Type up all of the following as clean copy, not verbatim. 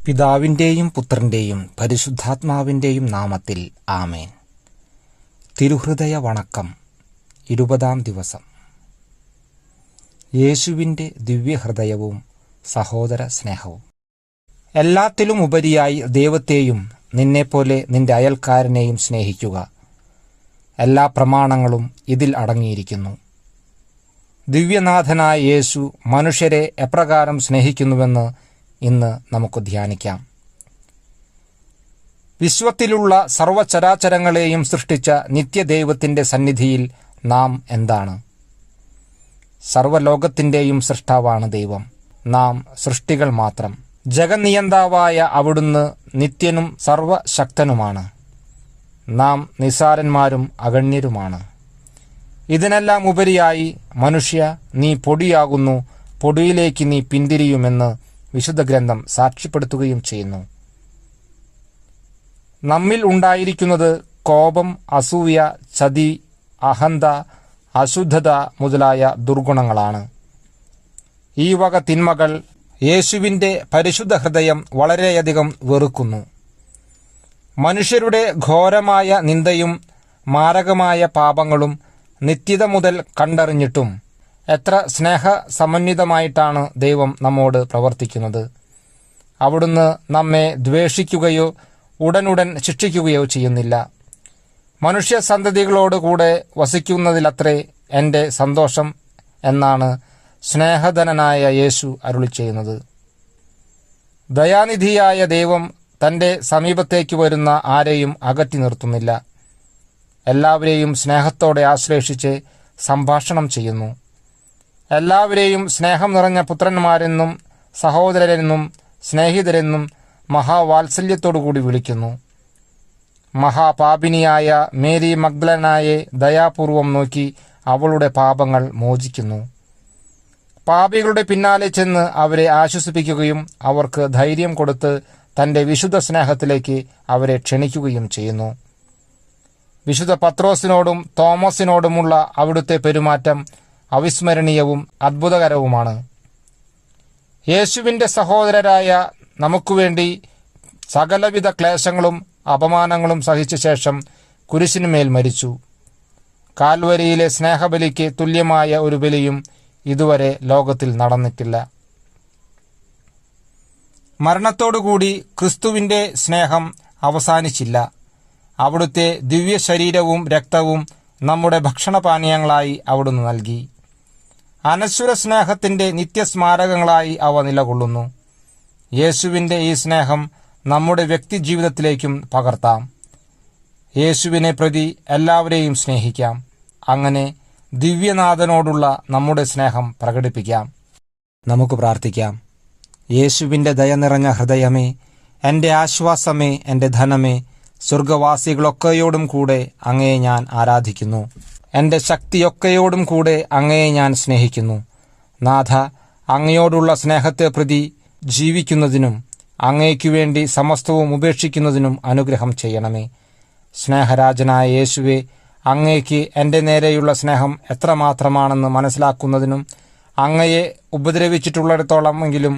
പിതാവിൻ്റെയും പുത്രൻ്റെയും പരിശുദ്ധാത്മാവിൻ്റെയും നാമത്തിൽ ആമേൻ. തിരുഹൃദയ വണക്കം 20-ാം ദിവസം. യേശുവിൻ്റെ ദിവ്യഹൃദയവും സഹോദര സ്നേഹവും. എല്ലാത്തിലും ഉപരിയായി ദൈവത്തെയും നിന്നെപ്പോലെ നിന്റെ അയൽക്കാരനെയും സ്നേഹിക്കുക. എല്ലാ പ്രമാണങ്ങളും ഇതിൽ അടങ്ങിയിരിക്കുന്നു. ദിവ്യനാഥനായ യേശു മനുഷ്യരെ എപ്രകാരം സ്നേഹിക്കുന്നുവെന്ന് ഇന്ന് നമുക്ക് ധ്യാനിക്കാം. വിശ്വത്തിലുള്ള സർവചരാചരങ്ങളെയും സൃഷ്ടിച്ച നിത്യദൈവത്തിൻ്റെ സന്നിധിയിൽ നാം എന്താണ്? സർവലോകത്തിൻ്റെയും സൃഷ്ടാവാണ് ദൈവം. നാം സൃഷ്ടികൾ മാത്രം. ജഗന്നിയന്താവായ അവിടുന്ന് നിത്യനും സർവശക്തനുമാണ്. നാം നിസ്സാരന്മാരും അഗണ്യരുമാണ്. ഇതിനെല്ലാം ഉപരിയായി മനുഷ്യ, നീ പൊടിയാകുന്നു, പൊടിയിലേക്ക് നീ പിന്തിരിയുമെന്ന് വിശുദ്ധ ഗ്രന്ഥം സാക്ഷ്യപ്പെടുത്തുകയും ചെയ്യുന്നു. നമ്മിൽ ഉണ്ടായിരിക്കുന്നത് കോപം, അസൂയ, ചതി, അഹന്ത, അശുദ്ധത മുതലായ ദുർഗുണങ്ങളാണ്. ഈ വക തിന്മകൾ യേശുവിൻ്റെ പരിശുദ്ധ ഹൃദയം വളരെയധികം വെറുക്കുന്നു. മനുഷ്യരുടെ ഘോരമായ നിന്ദയും മാരകമായ പാപങ്ങളും നിത്യത മുതൽ കണ്ടറിഞ്ഞിട്ടും എത്ര സ്നേഹസമന്വിതമായിട്ടാണ് ദൈവം നമ്മോട് പ്രവർത്തിക്കുന്നത്. അവിടുന്ന് നമ്മെ ദ്വേഷിക്കുകയോ ഉടനുടൻ ശിക്ഷിക്കുകയോ ചെയ്യുന്നില്ല. മനുഷ്യസന്തതികളോട് കൂടെ വസിക്കുന്നതിലത്രേ എൻ്റെ സന്തോഷം എന്നാണ് സ്നേഹധനനായ യേശു അരുളി ചെയ്യുന്നത്. ദയാനിധിയായ ദൈവം തൻ്റെ സമീപത്തേക്ക് വരുന്ന ആരെയും അകറ്റി നിർത്തുന്നില്ല. എല്ലാവരെയും സ്നേഹത്തോടെ ആശ്ലേഷിച്ച് സംഭാഷണം ചെയ്യുന്നു. എല്ലാവരെയും സ്നേഹം നിറഞ്ഞ പുത്രന്മാരെന്നും സഹോദരരെന്നും സ്നേഹിതരെന്നും മഹാവാത്സല്യത്തോടുകൂടി വിളിക്കുന്നു. മഹാപാപിനിയായ മേരി മഗ്ദലനായെ ദയാപൂർവം നോക്കി അവളുടെ പാപങ്ങൾ മോചിക്കുന്നു. പാപികളുടെ പിന്നാലെ ചെന്ന് അവരെ ആശ്വസിപ്പിക്കുകയും അവർക്ക് ധൈര്യം കൊടുത്ത് തൻ്റെ വിശുദ്ധ സ്നേഹത്തിലേക്ക് അവരെ ക്ഷണിക്കുകയും ചെയ്യുന്നു. വിശുദ്ധ പത്രോസിനോടും തോമസിനോടുമുള്ള അവിടുത്തെ പെരുമാറ്റം അവിസ്മരണീയവും അത്ഭുതകരവുമാണ്. യേശുവിൻ്റെ സഹോദരരായ നമുക്കുവേണ്ടി സകലവിധ ക്ലേശങ്ങളും അപമാനങ്ങളും സഹിച്ച ശേഷം കുരിശിനുമേൽ മരിച്ചു. കാൽവരിയിലെ സ്നേഹബലിക്ക് തുല്യമായ ഒരു ബലിയും ഇതുവരെ ലോകത്തിൽ നടന്നിട്ടില്ല. മരണത്തോടുകൂടി ക്രിസ്തുവിൻ്റെ സ്നേഹം അവസാനിച്ചില്ല. അവിടുത്തെ ദിവ്യ ശരീരവും രക്തവും നമ്മുടെ ഭക്ഷണപാനീയങ്ങളായി അവിടുന്ന് നൽകി. അനശ്വര സ്നേഹത്തിൻ്റെ നിത്യസ്മാരകങ്ങളായി അവ നിലകൊള്ളുന്നു. യേശുവിൻ്റെ ഈ സ്നേഹം നമ്മുടെ വ്യക്തിജീവിതത്തിലേക്കും പകർത്താം. യേശുവിനെ പ്രതി എല്ലാവരെയും സ്നേഹിക്കാം. അങ്ങനെ ദിവ്യനാഥനോടുള്ള നമ്മുടെ സ്നേഹം പ്രകടിപ്പിക്കാം. നമുക്ക് പ്രാർത്ഥിക്കാം. യേശുവിൻ്റെ ദയ നിറഞ്ഞ ഹൃദയമേ, എൻ്റെ ആശ്വാസമേ, എൻ്റെ ധനമേ, സ്വർഗവാസികളൊക്കെയോടും കൂടെ അങ്ങയെ ഞാൻ ആരാധിക്കുന്നു. എൻ്റെ ശക്തിയൊക്കെയോടും കൂടെ അങ്ങയെ ഞാൻ സ്നേഹിക്കുന്നു. നാഥ, അങ്ങയോടുള്ള സ്നേഹത്തെ പ്രതി ജീവിക്കുന്നതിനും അങ്ങയ്ക്കു വേണ്ടി സമസ്തവും ഉപേക്ഷിക്കുന്നതിനും അനുഗ്രഹം ചെയ്യണമേ. സ്നേഹരാജനായ യേശുവെ, അങ്ങയ്ക്ക് എൻ്റെ നേരെയുള്ള സ്നേഹം എത്രമാത്രമാണെന്ന് മനസ്സിലാക്കുന്നതിനും അങ്ങയെ ഉപദ്രവിച്ചിട്ടുള്ളിടത്തോളമെങ്കിലും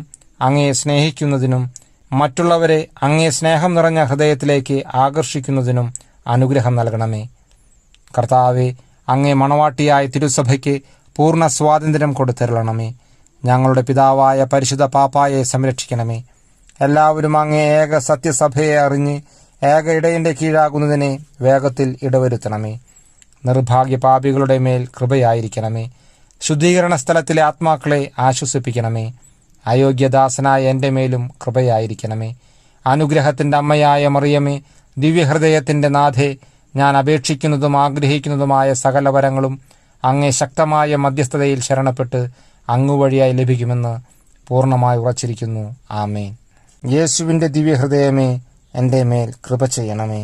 അങ്ങയെ സ്നേഹിക്കുന്നതിനും മറ്റുള്ളവരെ അങ്ങേ സ്നേഹം നിറഞ്ഞ ഹൃദയത്തിലേക്ക് ആകർഷിക്കുന്നതിനും അനുഗ്രഹം നൽകണമേ. കർത്താവെ, അങ്ങേ മണവാട്ടിയായ തിരുസഭയ്ക്ക് പൂർണ്ണ സ്വാതന്ത്ര്യം കൊടുത്തരുളണമേ. ഞങ്ങളുടെ പിതാവായ പരിശുദ്ധ പാപ്പായെ സംരക്ഷിക്കണമേ. എല്ലാവരും അങ്ങേ ഏക സത്യസഭയെ അറിഞ്ഞ് ഏക ഇടയൻ്റെ കീഴാകുന്നതിനെ വേഗത്തിൽ ഇടവരുത്തണമേ. നിർഭാഗ്യ പാപികളുടെ മേൽ കൃപയായിരിക്കണമേ. ശുദ്ധീകരണ സ്ഥലത്തിലെ ആത്മാക്കളെ ആശ്വസിപ്പിക്കണമേ. അയോഗ്യദാസനായ എൻ്റെ മേലും കൃപയായിരിക്കണമേ. അനുഗ്രഹത്തിൻ്റെ അമ്മയായ മറിയമേ, ദിവ്യഹൃദയത്തിൻ്റെ നാഥേ, ഞാൻ അപേക്ഷിക്കുന്നതും ആഗ്രഹിക്കുന്നതുമായ സകല വരങ്ങളും അങ്ങേ ശക്തമായ മധ്യസ്ഥതയിൽ ശരണപ്പെട്ട് അങ്ങുവഴിയായി ലഭിക്കുമെന്ന് പൂർണ്ണമായി ഉറച്ചിരിക്കുന്നു. ആമേൻ. യേശുവിൻ്റെ ദിവ്യഹൃദയമേ, എൻ്റെ മേൽ കൃപ ചെയ്യണമേ.